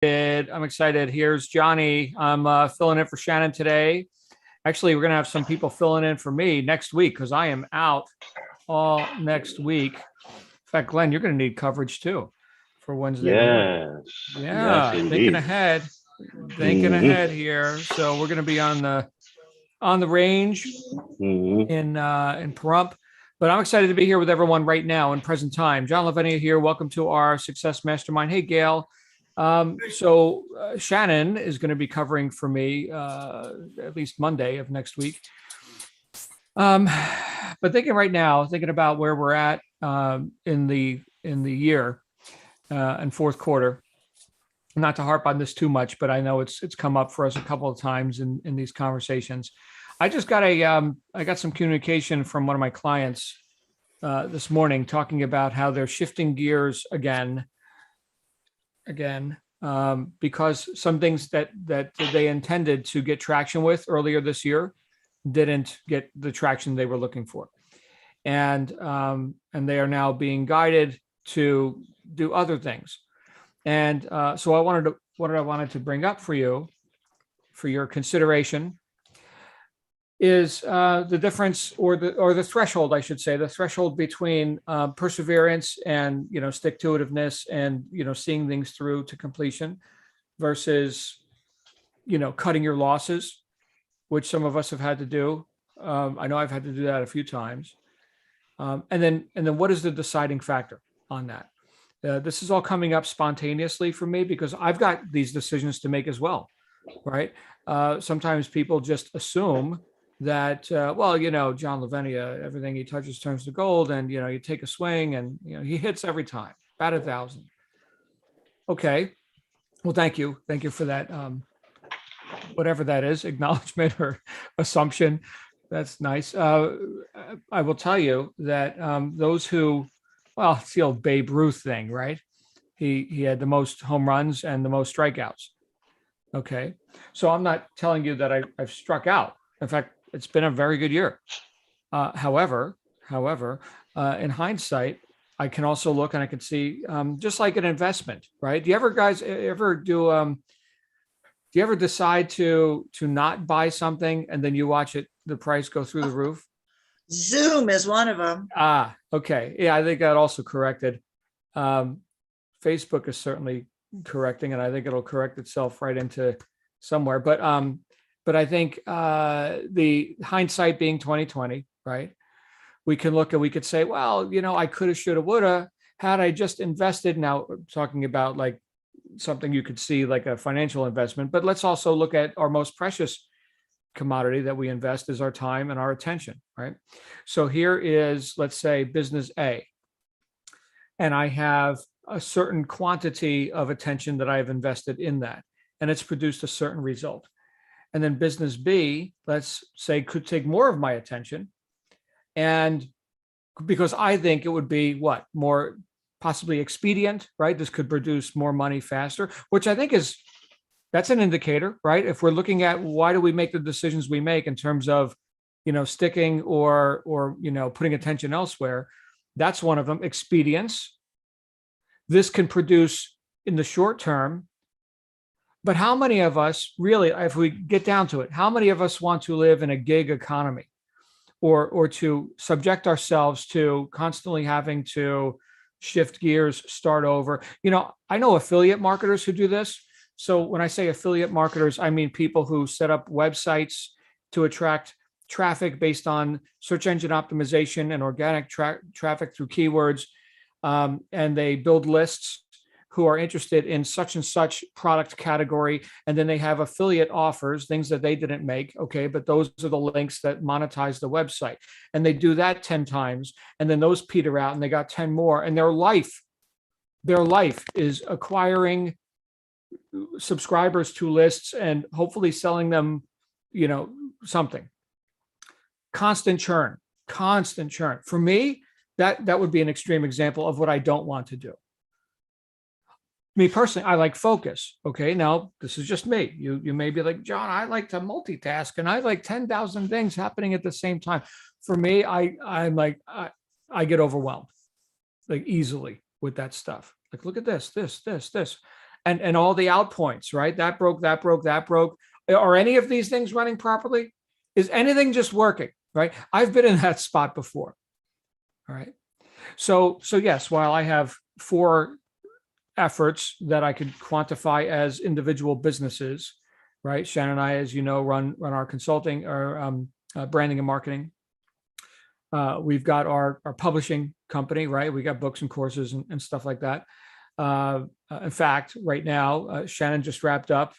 I'm excited. Here's Johnny. I'm filling in for Shannon today. Actually, we're going to have some people filling in for me next week because I am out all next week. In fact, Glenn, you're going to need coverage too for Wednesday morning. Yes, yes, Yeah, indeed. thinking Hmm. ahead here. So we're going to be on the range Hmm. in Pahrump. But I'm excited to be here with everyone right now in present time. John Lavenia here. Welcome to our Success Mastermind. Hey, Gail. Shannon is going to be covering for me at least Monday of next week. Um, but thinking right now, thinking about where we're at in the year and fourth quarter. Not to harp on this too much, but I know it's come up for us a couple of times in these conversations. I got some communication from one of my clients this morning talking about how they're shifting gears again, because some things that they intended to get traction with earlier this year didn't get the traction they were looking for, and they are now being guided to do other things. And so what I wanted to bring up for you for your consideration is the difference or the threshold, I should say, the threshold between perseverance and stick to itiveness and seeing things through to completion versus cutting your losses, which some of us have had to do. I know I've had to do that a few times. And then what is the deciding factor on that? This is all coming up spontaneously for me because I've got these decisions to make as well, right? Sometimes people just assume that, John Lavenia, everything he touches turns to gold, and you take a swing, and he hits every time, bat 1,000. Okay, well, thank you for that, whatever that is, acknowledgement or assumption. That's nice. I will tell you that those who, well, it's the old Babe Ruth thing, right? He had the most home runs and the most strikeouts. Okay. So I'm not telling you that I've struck out. In fact, it's been a very good year. However, in hindsight, I can also look and I can see just like an investment, right? Do you ever guys ever do you ever decide to not buy something and then you watch the price go through the roof? Zoom is one of them. Ah, okay. Yeah, I think that also corrected. Um, Facebook is certainly correcting, and I think it'll correct itself right into somewhere. But I think the hindsight being 2020, right? We can look and we could say, well, I coulda, shoulda, woulda, had I just invested. Now talking about like something you could see like a financial investment, but let's also look at our most precious commodity that we invest is our time and our attention, right? So here is, let's say, business A, and I have a certain quantity of attention that I have invested in that, and it's produced a certain result. And then business B, let's say, could take more of my attention, and because I think it would be what more possibly expedient, right? This could produce more money faster, which I think is that's an indicator, right? If we're looking at why do we make the decisions we make in terms of, sticking or putting attention elsewhere, that's one of them. Expedience. This can produce in the short term, but how many of us really, if we get down to it, how many of us want to live in a gig economy or to subject ourselves to constantly having to shift gears, start over? I know affiliate marketers who do this. So when I say affiliate marketers, I mean people who set up websites to attract traffic based on search engine optimization and organic traffic through keywords. And they build lists who are interested in such and such product category. And then they have affiliate offers, things that they didn't make. Okay. But those are the links that monetize the website. And they do that 10 times. And then those peter out and they got 10 more. And their life is acquiring subscribers to lists and hopefully selling them, something. Constant churn. For me, that would be an extreme example of what I don't want to do. Me personally, I like focus. Okay, now this is just me. You may be like, John, I like to multitask and I like 10,000 things happening at the same time. For me, I'm like I get overwhelmed like easily with that stuff. Like, look at this. and all the out points, right? That broke, that broke, that broke. Are any of these things running properly? Is anything just working, right? I've been in that spot before. All right. So yes, while I have 4 efforts that I could quantify as individual businesses, right? Shannon and I, as you know, run our consulting or branding and marketing. We've got our publishing company, right? We got books and courses and stuff like that. In fact, right now, Shannon just wrapped up,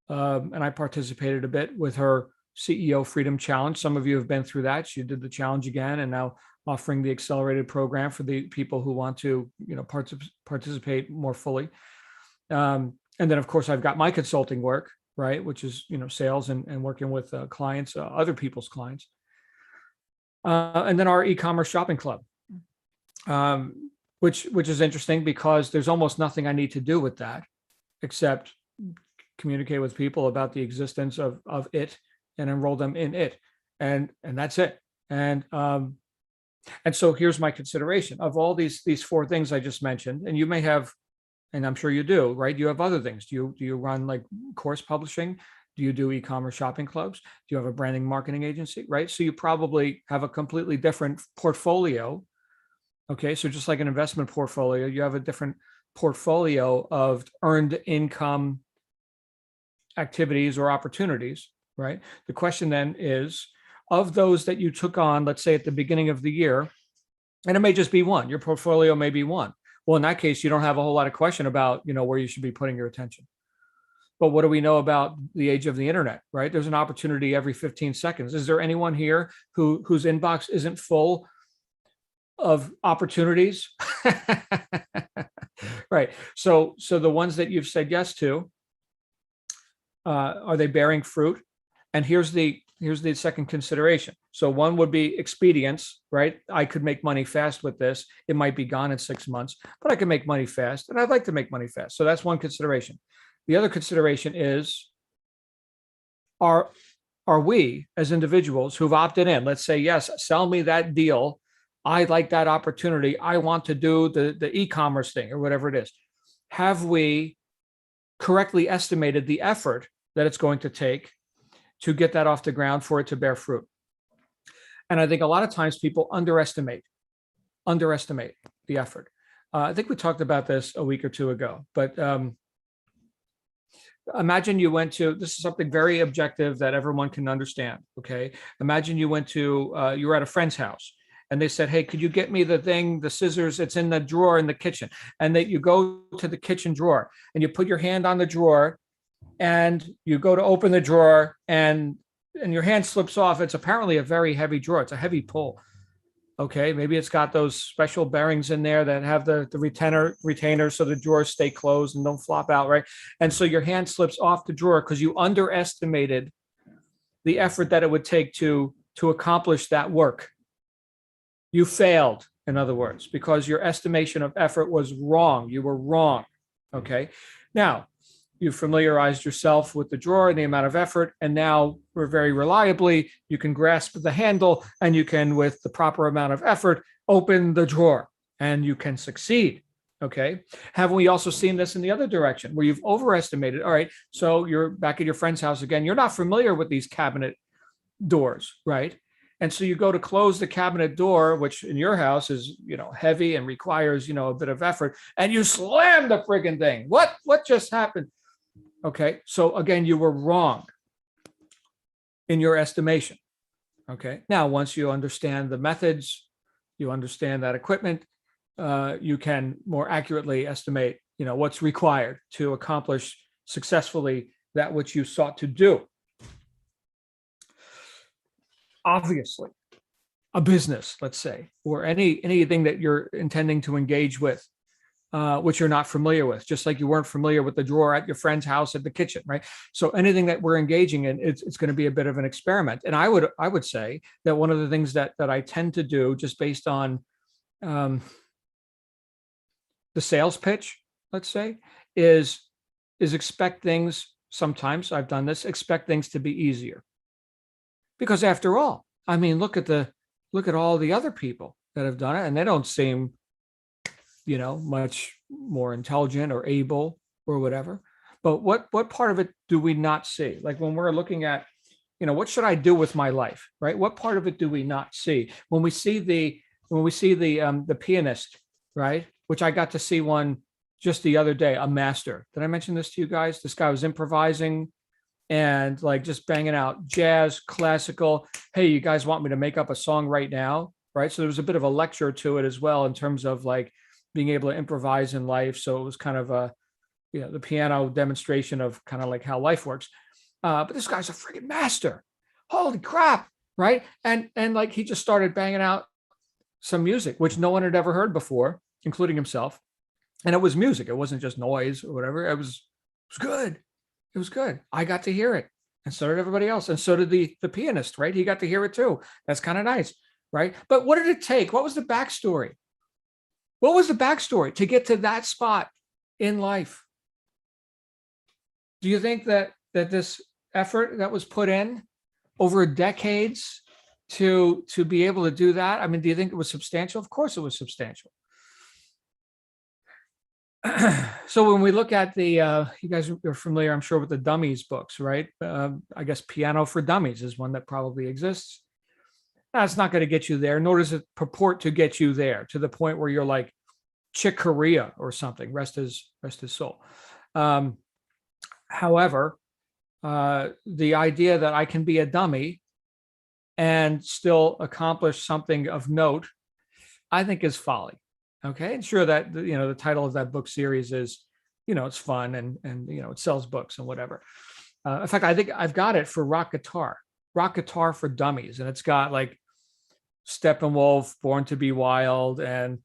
and I participated a bit with her CEO Freedom Challenge. Some of you have been through that. She did the challenge again, and now offering the accelerated program for the people who want to, participate more fully. And then, of course, I've got my consulting work, right, which is sales and working with clients, other people's clients. And then our e-commerce shopping club, which is interesting because there's almost nothing I need to do with that except communicate with people about the existence of it and enroll them in it, and that's it. And so here's my consideration of all these 4 things I just mentioned, and you may have, and I'm sure you do, right? You have other things. Do you run like course publishing? Do you do e-commerce shopping clubs? Do you have a branding marketing agency, right? So you probably have a completely different portfolio. Okay, so just like an investment portfolio, you have a different portfolio of earned income activities or opportunities, right? The question then is, of those that you took on, let's say at the beginning of the year, and it may just be one, your portfolio may be one. Well, in that case, you don't have a whole lot of question about, where you should be putting your attention. But what do we know about the age of the internet, right? There's an opportunity every 15 seconds. Is there anyone here whose inbox isn't full of opportunities? Right. So the ones that you've said yes to, are they bearing fruit? And here's the second consideration. So one would be expedience, right? I could make money fast with this. It might be gone in 6 months, but I can make money fast, and I'd like to make money fast. So that's one consideration. The other consideration is, are we as individuals who've opted in, let's say, yes, sell me that deal. I like that opportunity. I want to do the e-commerce thing or whatever it is. Have we correctly estimated the effort that it's going to take to get that off the ground for it to bear fruit? And I think a lot of times people underestimate the effort. I think we talked about this a week or 2 ago, but imagine you went to, this is something very objective that everyone can understand. Okay. Imagine you went to, you were at a friend's house and they said, hey, could you get me the scissors? It's in the drawer in the kitchen. And that you go to the kitchen drawer and you put your hand on the drawer and you go to open the drawer and your hand slips off. It's apparently a very heavy drawer. It's a heavy pull. Okay, maybe it's got those special bearings in there that have the retainer so the drawers stay closed and don't flop out, right? And so your hand slips off the drawer because you underestimated the effort that it would take to accomplish that work. You failed, in other words, because your estimation of effort was wrong. You were wrong. Okay, now you familiarized yourself with the drawer and the amount of effort, and now very reliably, you can grasp the handle and you can, with the proper amount of effort, open the drawer and you can succeed. Okay. Haven't we also seen this in the other direction where you've overestimated? All right. So you're back at your friend's house again. You're not familiar with these cabinet doors, right? And so you go to close the cabinet door, which in your house is, heavy and requires, a bit of effort, and you slam the friggin' thing. What just happened? Okay, so again, you were wrong in your estimation. Okay, now once you understand the methods, you understand that equipment, you can more accurately estimate, what's required to accomplish successfully that which you sought to do. Obviously, a business, let's say, or anything that you're intending to engage with, which you're not familiar with, just like you weren't familiar with the drawer at your friend's house at the kitchen, right? So anything that we're engaging in, it's going to be a bit of an experiment. And I would say that one of the things that I tend to do, just based on the sales pitch, let's say, is expect things. Sometimes I've done this, expect things to be easier, because after all, I mean, look at all the other people that have done it, and they don't seem much more intelligent or able or whatever. But what part of it do we not see? Like when we're looking at, what should I do with my life, right? What part of it do we not see? When we see the pianist, right? Which I got to see one just the other day, a master. Did I mention this to you guys? This guy was improvising and like just banging out jazz, classical. Hey, you guys want me to make up a song right now? Right. So there was a bit of a lecture to it as well in terms of like being able to improvise in life. So it was kind of the piano demonstration of kind of like how life works. But this guy's a freaking master. Holy crap. Right. And like he just started banging out some music, which no one had ever heard before, including himself. And it was music. It wasn't just noise or whatever. It was good. It was good. I got to hear it. And so did everybody else. And so did the pianist, right? He got to hear it too. That's kind of nice. Right. But what did it take? What was the backstory? What was the backstory to get to that spot in life? Do you think that this effort that was put in over decades to be able to do that? I mean, do you think it was substantial? Of course it was substantial. So when we look at the, you guys are familiar, I'm sure, with the Dummies books, right? I guess Piano for Dummies is one that probably exists. That's not going to get you there, nor does it purport to get you there to the point where you're like Chick Corea or something. Rest his soul. However, the idea that I can be a dummy and still accomplish something of note, I think is folly. Okay. And sure that, the title of that book series is, it's fun and it sells books and whatever. In fact, I think I've got it for rock guitar for dummies. And it's got like Steppenwolf, Born to Be Wild, and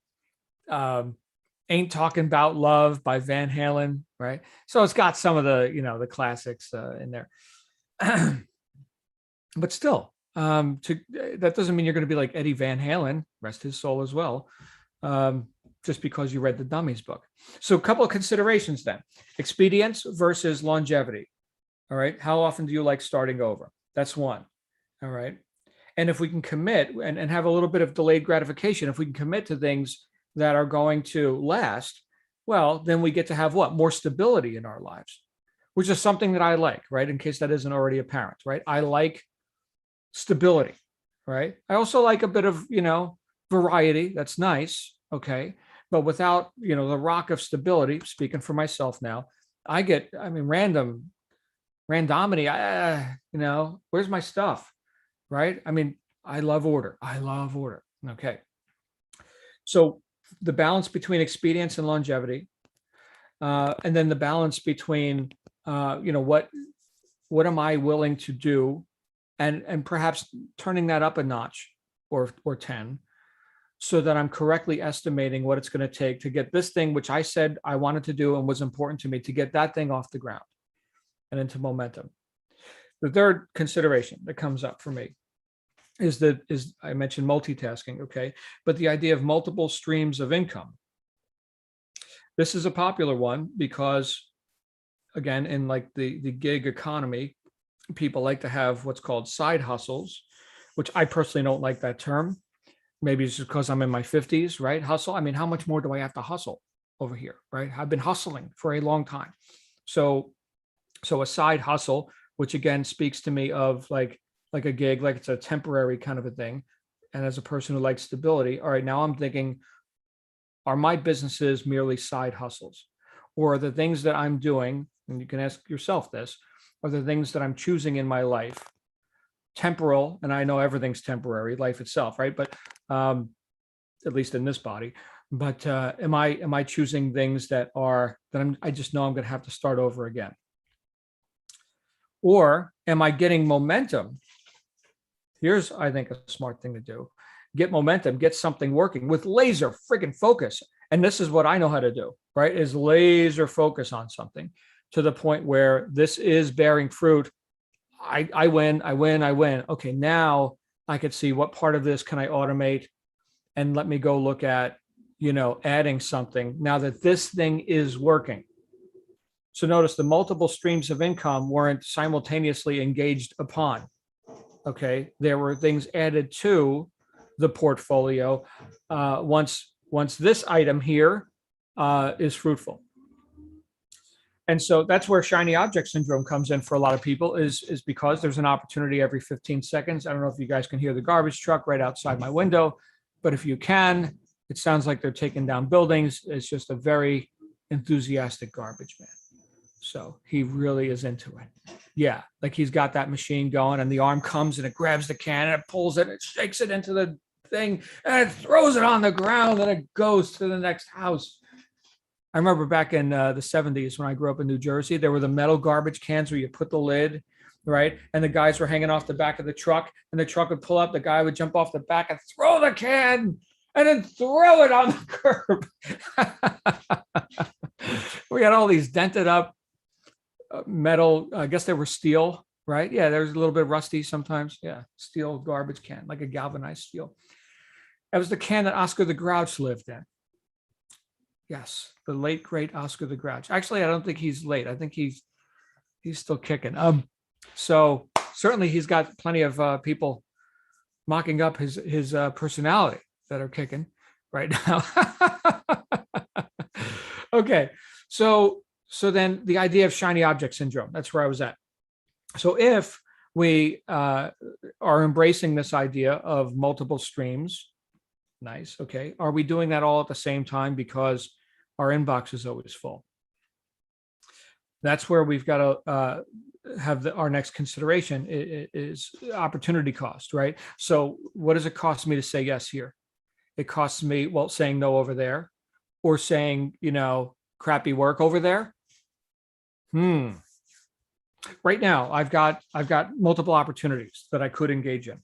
Ain't Talking About Love by Van Halen. Right. So it's got some of the, the classics in there. But still, that doesn't mean you're going to be like Eddie Van Halen, rest his soul as well, just because you read the Dummies book. So a couple of considerations then. Expedience versus longevity. All right. How often do you like starting over? That's one. All right. And if we can commit and have a little bit of delayed gratification, if we can commit to things that are going to last, well, then we get to have what? More stability in our lives, which is something that I like, right? In case that isn't already apparent, right? I like stability, right? I also like a bit of, variety. That's nice. Okay. But without, the rock of stability, speaking for myself now, randomity, where's my stuff? Right. I mean, I love order. Okay. So the balance between expedience and longevity, and then the balance between, what am I willing to do, and perhaps turning that up a notch or 10, so that I'm correctly estimating what it's going to take to get this thing, which I said I wanted to do and was important to me, to get that thing off the ground and into momentum. The third consideration that comes up for me is I mentioned multitasking, okay, but the idea of multiple streams of income. This is a popular one because, again, in like the gig economy, people like to have what's called side hustles, which I personally don't like that term. Maybe it's just because I'm in my 50s, right? Hustle. I mean, how much more do I have to hustle over here, right? I've been hustling for a long time. So a side hustle, which again speaks to me of like a gig, like it's a temporary kind of a thing. And as a person who likes stability, all right, now I'm thinking, are my businesses merely side hustles? Or are the things that I'm doing, and you can ask yourself this, are the things that I'm choosing in my life temporal? And I know everything's temporary, life itself, right? But at least in this body. But am I choosing things that I just know I'm going to have to start over again? Or am I getting momentum? Here's, I think, a smart thing to do. Get momentum, get something working with laser friggin' focus. And this is what I know how to do, right? Is laser focus on something to the point where this is bearing fruit. I win. Okay, now I could see what part of this can I automate, and let me go look at, adding something now that this thing is working. So notice the multiple streams of income weren't simultaneously engaged upon. Okay, there were things added to the portfolio once this item here is fruitful. And so that's where shiny object syndrome comes in for a lot of people is because there's an opportunity every 15 seconds. I don't know if you guys can hear the garbage truck right outside my window, but if you can, it sounds like they're taking down buildings. It's just a very enthusiastic garbage man. So he really is into it. Yeah, like he's got that machine going and the arm comes and it grabs the can and it pulls it, and it shakes it into the thing and it throws it on the ground and it goes to the next house. I remember back in the 70s when I grew up in New Jersey, there were the metal garbage cans where you put the lid, right? And the guys were hanging off the back of the truck and the truck would pull up, the guy would jump off the back and throw the can and then throw it on the curb. We had all these dented up metal, I guess they were steel, right? Yeah, there's a little bit rusty sometimes. Yeah, steel garbage can, like a galvanized steel. That was the can that Oscar the Grouch lived in. Yes, the late great Oscar the Grouch. Actually, I don't think he's late. I think he's still kicking. So certainly he's got plenty of people mocking up his personality that are kicking right now. Okay, so then the idea of shiny object syndrome. That's where I was at. So if we are embracing this idea of multiple streams, nice. Okay, are we doing that all at the same time because our inbox is always full? That's where we've got to have our next consideration is opportunity cost, right? So what does it cost me to say yes here? It costs me, well, saying no over there, or saying, crappy work over there. Right now, I've got multiple opportunities that I could engage in.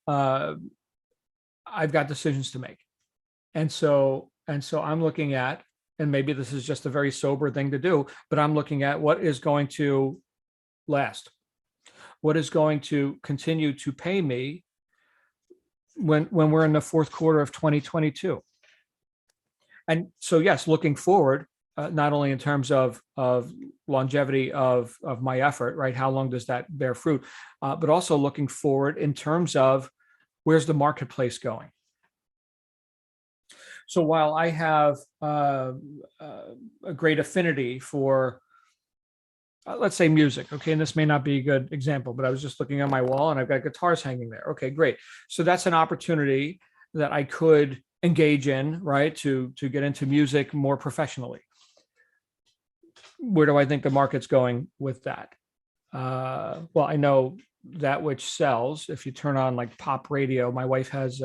I've got decisions to make. And so I'm looking at, and maybe this is just a very sober thing to do, but I'm looking at what is going to last, what is going to continue to pay me when we're in the fourth quarter of 2022. And so, yes, looking forward, not only in terms of longevity of my effort, right? How long does that bear fruit? But also looking forward in terms of where's the marketplace going? So while I have a great affinity for, let's say, music, okay, and this may not be a good example, but I was just looking on my wall and I've got guitars hanging there. Okay, great. So that's an opportunity that I could engage in, right, to get into music more professionally. Where do I think the market's going with that? Well, I know that which sells. If you turn on like pop radio, my wife has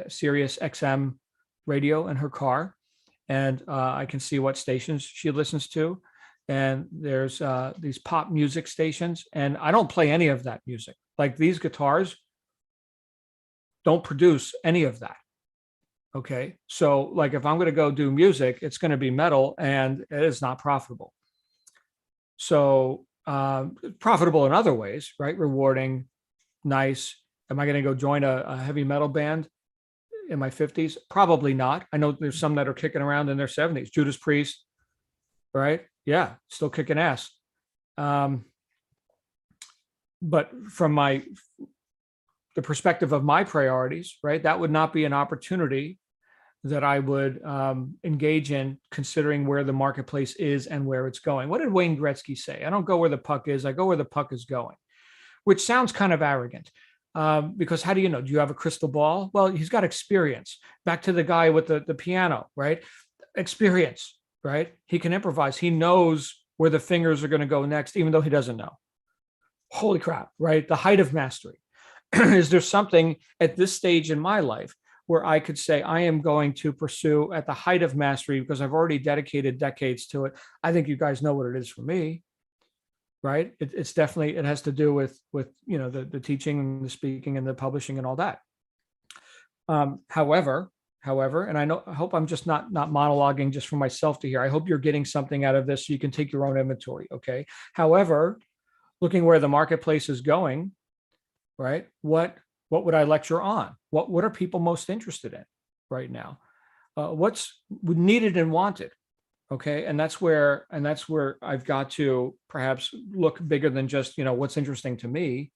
Sirius XM radio in her car, and I can see what stations she listens to. And there's these pop music stations, and I don't play any of that music. Like these guitars don't produce any of that. Okay, so like if I'm going to go do music, it's going to be metal, and it is not profitable. So profitable in other ways, right? Rewarding, nice. Am I going to go join a heavy metal band in my 50s? Probably not. I know there's some that are kicking around in their 70s. Judas Priest, right? Yeah, still kicking ass. But from the perspective of my priorities, right, that would not be an opportunity that I would engage in, considering where the marketplace is and where it's going. What did Wayne Gretzky say? I don't go where the puck is, I go where the puck is going, which sounds kind of arrogant. Because how do you know? Do you have a crystal ball? Well, he's got experience. Back to the guy with the piano, right? Experience, right? He can improvise. He knows where the fingers are going to go next, even though he doesn't know. Holy crap, right? The height of mastery. Is there something at this stage in my life where I could say I am going to pursue at the height of mastery because I've already dedicated decades to it? I think you guys know what it is for me. Right. It's definitely, it has to do with the teaching and the speaking and the publishing and all that. However, and I hope I'm just not monologuing just for myself to hear. I hope you're getting something out of this so you can take your own inventory. Okay. However, looking where the marketplace is going, right? What would I lecture on? What are people most interested in right now? What's needed and wanted? Okay. And that's where I've got to perhaps look bigger than just, what's interesting to me.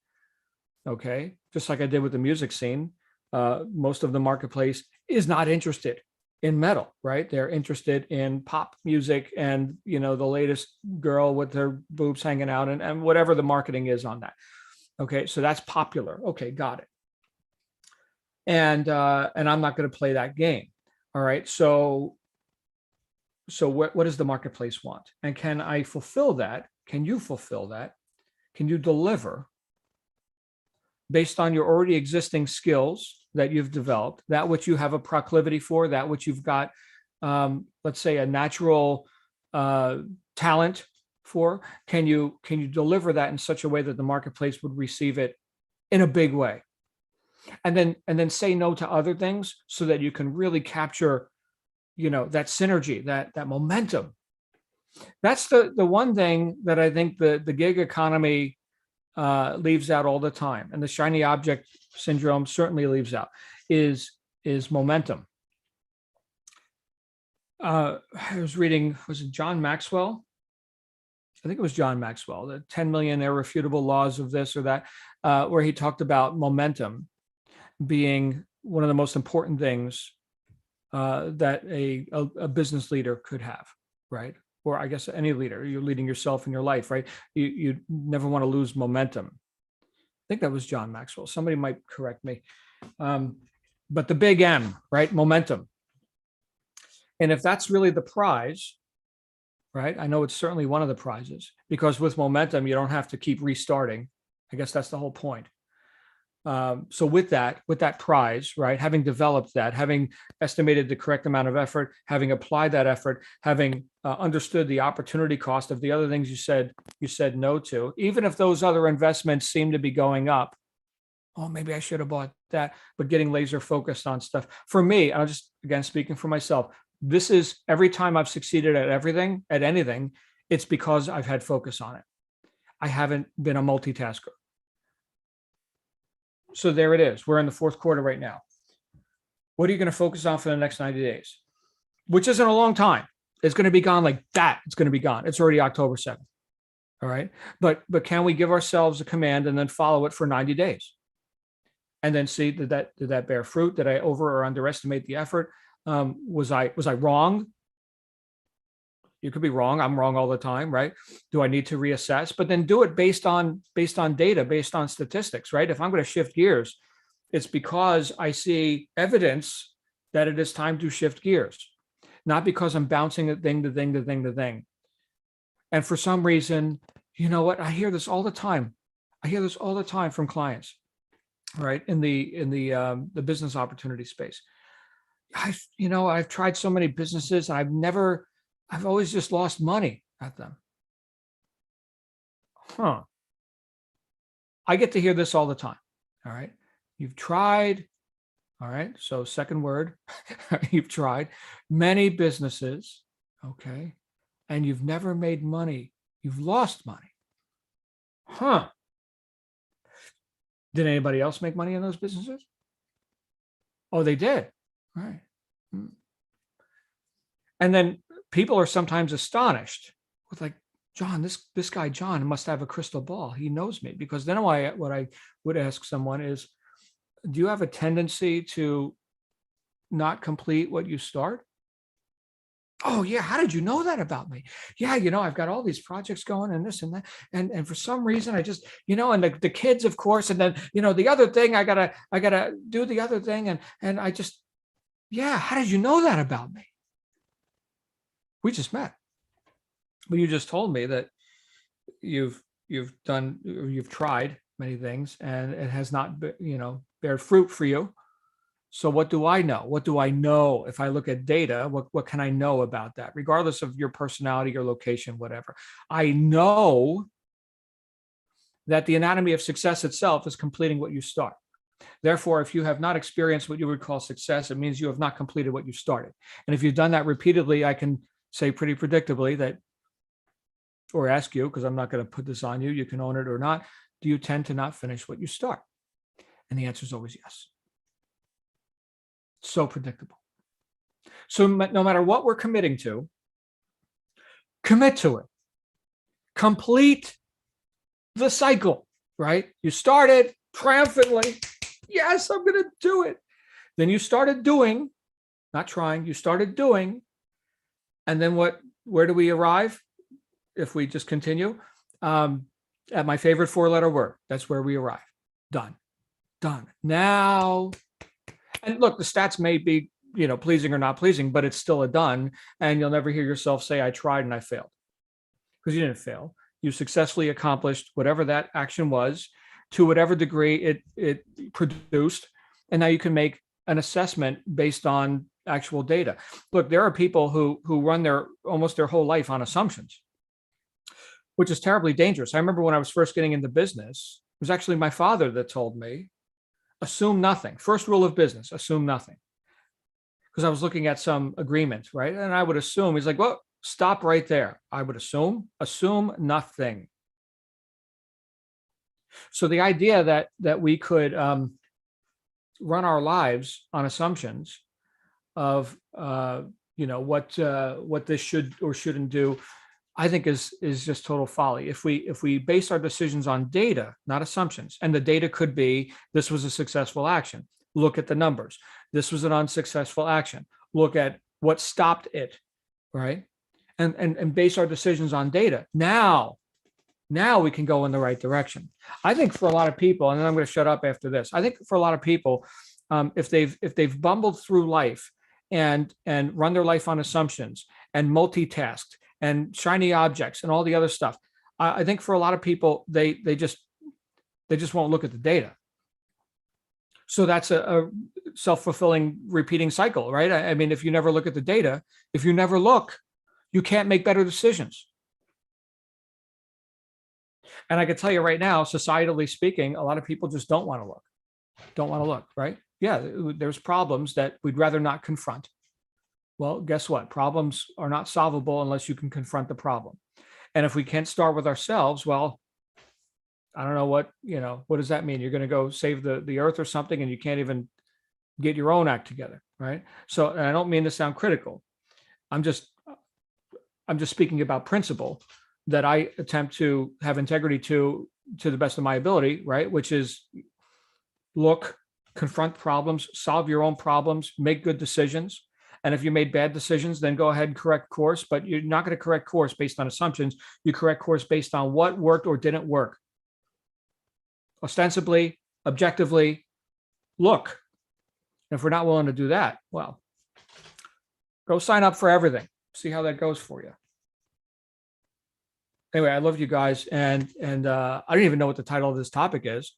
Okay. Just like I did with the music scene. Most of the marketplace is not interested in metal, right? They're interested in pop music and, the latest girl with her boobs hanging out and whatever the marketing is on that. Okay. So that's popular. Okay. Got it. And I'm not going to play that game. All right. So what does the marketplace want? And can I fulfill that? Can you fulfill that? Can you deliver based on your already existing skills that you've developed, that which you have a proclivity for, that which you've got, let's say, a natural talent for? Can you deliver that in such a way that the marketplace would receive it in a big way? And then say no to other things so that you can really capture, that synergy, that momentum. That's the one thing that I think the gig economy leaves out all the time, and the shiny object syndrome certainly leaves out, is momentum. I was reading, was it John Maxwell? I think it was John Maxwell, the 10 million irrefutable laws of this or that, where he talked about momentum being one of the most important things that a business leader could have, right? Or I guess any leader, you're leading yourself in your life, right? You never want to lose momentum. I think that was John Maxwell. Somebody might correct me. But the big M, right? Momentum. And if that's really the prize, right? I know it's certainly one of the prizes, because with momentum, you don't have to keep restarting. I guess that's the whole point. So with that prize, right, having developed that, having estimated the correct amount of effort, having applied that effort, having understood the opportunity cost of the other things you said no to, even if those other investments seem to be going up, oh, maybe I should have bought that, but getting laser focused on stuff. For me, I'll just, again, speaking for myself, this is every time I've succeeded at anything, it's because I've had focus on it. I haven't been a multitasker. So there it is. We're in the fourth quarter right now. What are you going to focus on for the next 90 days? Which isn't a long time. It's going to be gone like that. It's going to be gone. It's already October 7th. All right. But can we give ourselves a command and then follow it for 90 days? And then see, did that bear fruit? Did I over or underestimate the effort? Was I wrong? You could be wrong. I'm wrong all the time, right? Do I need to reassess? But then do it based on data, based on statistics, right? If I'm going to shift gears, it's because I see evidence that it is time to shift gears, not because I'm bouncing it thing to thing to thing to thing. And for some reason, you know what? I hear this all the time. I hear this all the time from clients, right? In the business opportunity space. I've tried so many businesses and I've always just lost money at them. I get to hear this all the time. All right. You've tried. All right. So second word, you've tried many businesses. Okay. And you've never made money. You've lost money. Did anybody else make money in those businesses? Oh, they did. All right. And then people are sometimes astonished with like, John, this guy, John, must have a crystal ball. He knows me. Because then what I would ask someone is, do you have a tendency to not complete what you start? Oh yeah. How did you know that about me? Yeah. I've got all these projects going and this and that. And for some reason I just, and the kids, of course, and then, the other thing, I gotta do the other thing. And I just, yeah. How did you know that about me? We just met. But you just told me that you've tried many things and it has not, bear fruit for you. So what do I know? What do I know? If I look at data, what can I know about that? Regardless of your personality, your location, whatever. I know that the anatomy of success itself is completing what you start. Therefore, if you have not experienced what you would call success, it means you have not completed what you started. And if you've done that repeatedly, I can say pretty predictably that, or ask you, because I'm not going to put this on you, you can own it or not, do you tend to not finish what you start? And the answer is always yes. So predictable. So no matter what we're committing to, commit to it. Complete the cycle, right? You started triumphantly. Yes, I'm going to do it. Then you started doing, not trying. You started doing. And then where do we arrive? If we just continue, at my favorite 4-letter word, that's where we arrive. Done. Now, and look, the stats may be, pleasing or not pleasing, but it's still a done. And you'll never hear yourself say, I tried and I failed. Because you didn't fail. You successfully accomplished whatever that action was to whatever degree it produced. And now you can make an assessment based on actual data. Look, there are people who run almost their whole life on assumptions, which is terribly dangerous. I remember when I was first getting into business, it was actually my father that told me, assume nothing. First rule of business, assume nothing. Because I was looking at some agreement, right? And I would assume, he's like, well, stop right there. I would assume nothing. So the idea that we could run our lives on assumptions of what this should or shouldn't do, I think is just total folly. If we base our decisions on data, not assumptions, and the data could be, this was a successful action. Look at the numbers. This was an unsuccessful action. Look at what stopped it, right? And base our decisions on data. Now we can go in the right direction. I think for a lot of people, and then I'm going to shut up after this. I think for a lot of people, if they've bumbled through life and run their life on assumptions and multitasked and shiny objects and all the other stuff, I think for a lot of people, they just won't look at the data. So that's a self-fulfilling repeating cycle, right? I mean, if you never look at the data, if you never look, you can't make better decisions. And I can tell you right now, societally speaking, a lot of people just don't want to look, right? Yeah, there's problems that we'd rather not confront. Well, guess what? Problems are not solvable unless you can confront the problem. And if we can't start with ourselves, well, I don't know what does that mean? You're going to go save the earth or something, and you can't even get your own act together, right? So, and I don't mean to sound critical. I'm just speaking about principle that I attempt to have integrity to the best of my ability, right? Which is look, confront problems, solve your own problems, make good decisions. And if you made bad decisions, then go ahead and correct course, but you're not going to correct course based on assumptions. You correct course based on what worked or didn't work. Ostensibly, objectively, look. And if we're not willing to do that, well, go sign up for everything. See how that goes for you. Anyway, I love you guys, and I don't even know what the title of this topic is,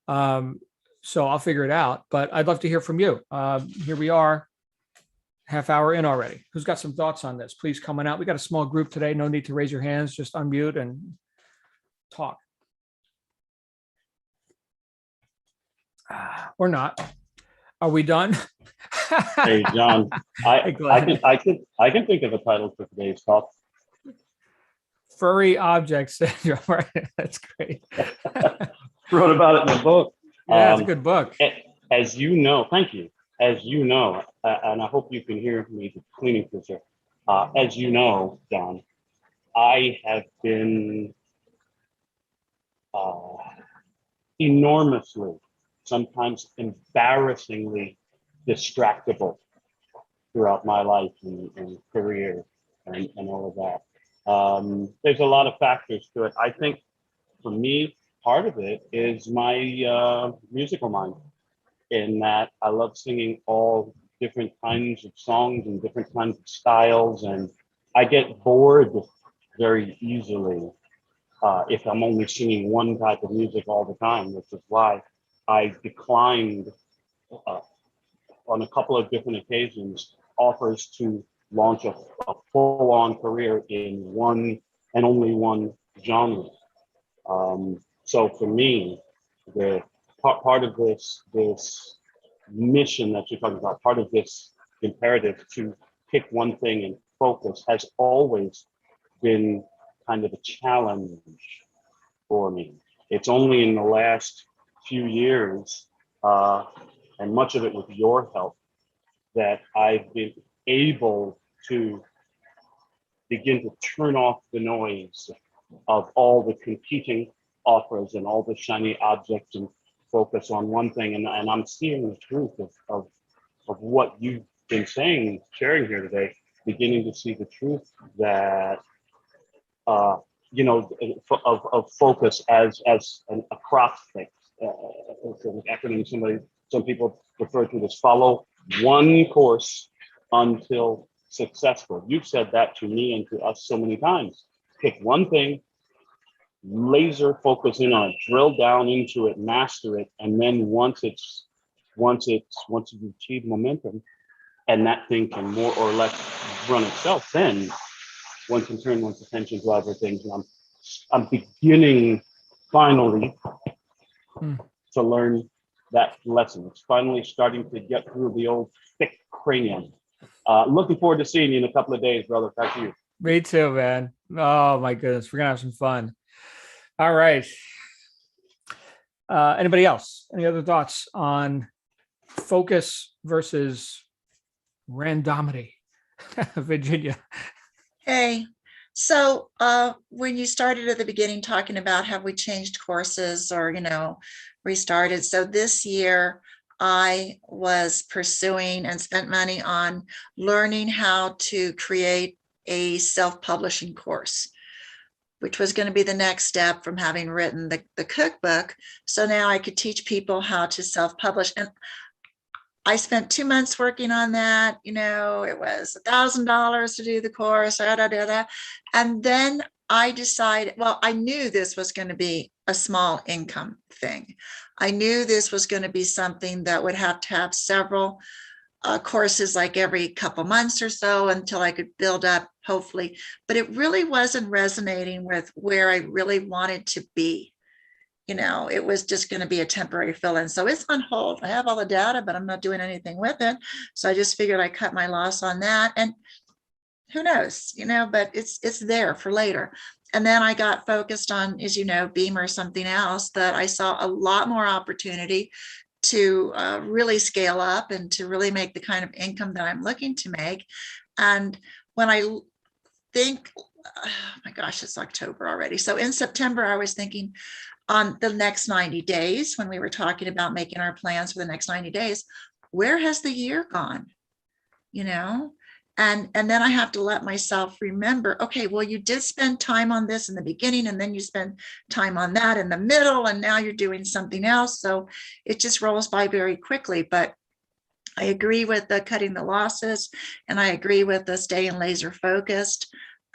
so I'll figure it out. But I'd love to hear from you. Here we are, half hour in already. Who's got some thoughts on this? Please come on out. We got a small group today. No need to raise your hands. Just unmute and talk. Or not. Are we done? Hey, John, I can think of a title for today's talk. Furry object syndrome. Right? That's great. Wrote about it in the book. Yeah, it's a good book. As you know, thank you. As you know, and I hope you can hear me, the cleaning creature. As you know, John, I have been enormously, sometimes embarrassingly distractible throughout my life and career and all of that. There's a lot of factors to it. I think for me, part of it is my musical mind, in that I love singing all different kinds of songs and different kinds of styles, and I get bored very easily if I'm only singing one type of music all the time, which is why I declined on a couple of different occasions offers to launch a full-on career in one and only one genre. So for me, the part of this mission that you're talking about, part of this imperative to pick one thing and focus, has always been kind of a challenge for me. It's only in the last few years, and much of it with your help, that I've been able to begin to turn off the noise of all the competing offers and all the shiny objects and focus on one thing. And I'm seeing the truth of what you've been sharing here today, beginning to see the truth that, you know, of focus as a cross fix. It's an acronym some people refer to it as follow one course until successful. You've said that to me and to us so many times. Pick one thing, laser focus in on it, drill down into it, master it, and then once you've achieved momentum, and that thing can more or less run itself, then one can turn one's attention to other things. And I'm beginning finally to learn that lesson. It's finally starting to get through the old thick cranium. Looking forward to seeing you in a couple of days, brother. Back to you. Me too, man. Oh my goodness. We're gonna have some fun. All right. Anybody else? Any other thoughts on focus versus randomity? Virginia. Hey, so when you started at the beginning talking about have we changed courses or, restarted. So this year I was pursuing and spent money on learning how to create a self-publishing course, which was going to be the next step from having written the cookbook. So now I could teach people how to self-publish. And I spent 2 months working on that. It was $1,000 to do the course. And then I decided, I knew this was going to be a small income thing. I knew this was going to be something that would have to have several courses like every couple months or so until I could build up, hopefully. But it really wasn't resonating with where I really wanted to be. It was just going to be a temporary fill-in. So it's on hold. I have all the data, but I'm not doing anything with it. So I just figured I cut my loss on that. And who knows, but it's there for later. And then I got focused on, as Beamer, something else that I saw a lot more opportunity to really scale up and to really make the kind of income that I'm looking to make. And when I think, oh my gosh, it's October already. So in September, I was thinking on the next 90 days, when we were talking about making our plans for the next 90 days, where has the year gone? And then I have to let myself remember, okay, well, you did spend time on this in the beginning, and then you spend time on that in the middle, and now you're doing something else. So it just rolls by very quickly. But I agree with the cutting the losses, and I agree with the staying laser focused.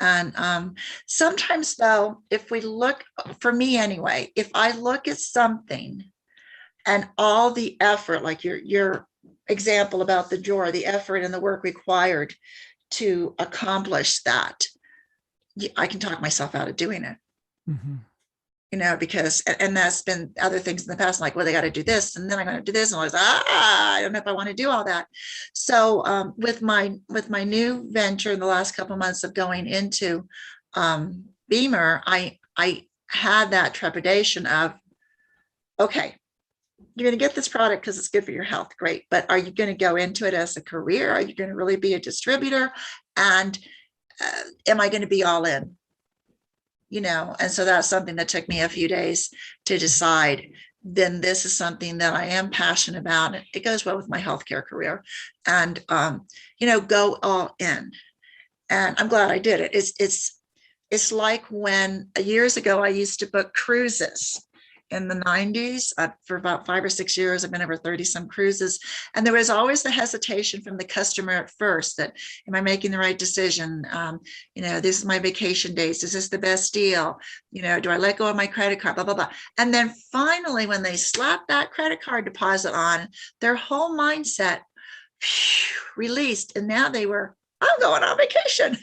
And sometimes, though, if we look, for me anyway, if I look at something and all the effort, like your example about the drawer, the effort and the work required to accomplish that, I can talk myself out of doing it. Mm-hmm. Because, and that's been other things in the past, like, well, they got to do this, and then I'm going to do this, and I was, I don't know if I want to do all that. So with my new venture in the last couple of months of going into Beamer, I had that trepidation of, okay, you're going to get this product because it's good for your health, great, but are you going to go into it as a career? Are you going to really be a distributor? And am I going to be all in? And so that's something that took me a few days to decide. Then this is something that I am passionate about. It goes well with my healthcare career, and go all in. And I'm glad I did it. It's like when years ago I used to book cruises in the 90s. For about 5 or 6 years, I've been over 30 some cruises. And there was always the hesitation from the customer at first that, am I making the right decision? This is my vacation days. Is this the best deal? Do I let go of my credit card? Blah, blah, blah. And then finally, when they slapped that credit card deposit on, their whole mindset released. And now they were, I'm going on vacation.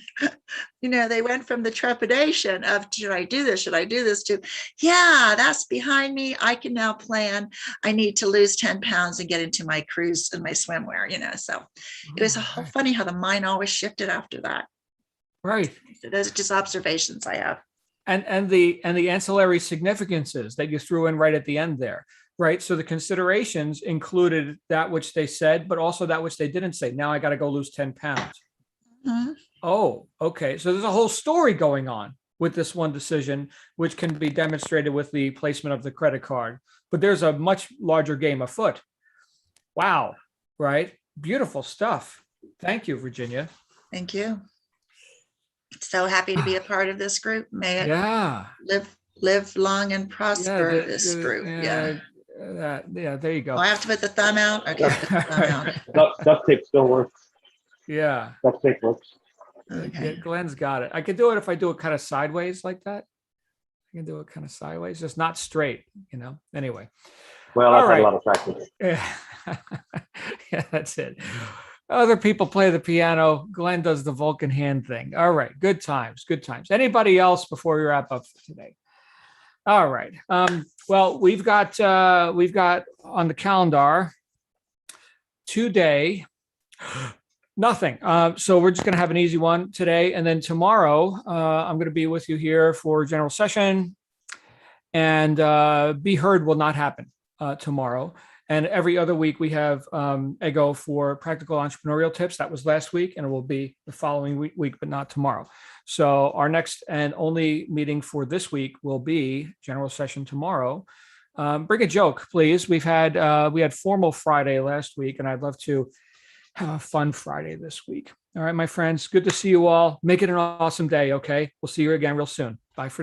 They went from the trepidation of, should I do this? Should I do this, to, yeah, that's behind me. I can now plan. I need to lose 10 pounds and get into my cruise and my swimwear, So it was funny how the mind always shifted after that. Right. So those are just observations I have. And the ancillary significances that you threw in right at the end there. Right. So the considerations included that which they said, but also that which they didn't say. Now I got to go lose 10 pounds. Mm-hmm. Oh, okay. So there's a whole story going on with this one decision, which can be demonstrated with the placement of the credit card. But there's a much larger game afoot. Wow. Right. Beautiful stuff. Thank you, Virginia. Thank you. So happy to be a part of this group. May it Yeah. live long and Yeah. prosper, this group. Yeah. Yeah. There you Oh, go. I have to put the thumb out? Okay, put the thumb out. Duct tape still works. Yeah. Duct tape works. Okay. Glenn's got it. I could do it if I do it kind of sideways like that. I can do it kind of sideways, just not straight, Anyway. Well, All I've had right. a lot of practice. Yeah. Yeah, that's it. Other people play the piano. Glenn does the Vulcan hand thing. All right. Good times. Good times. Anybody else before we wrap up for today? All right. Well, we've got on the calendar today nothing. So we're just going to have an easy one today, and then tomorrow I'm going to be with you here for general session, and Be Heard will not happen tomorrow. And every other week we have EGO for practical entrepreneurial tips. That was last week, and it will be the following week, but not tomorrow. So our next and only meeting for this week will be general session tomorrow. Bring a joke, please. We had formal Friday last week, and I'd love to have a fun Friday this week. All right, my friends, good to see you all. Make it an awesome day, okay? We'll see you again real soon. Bye for now.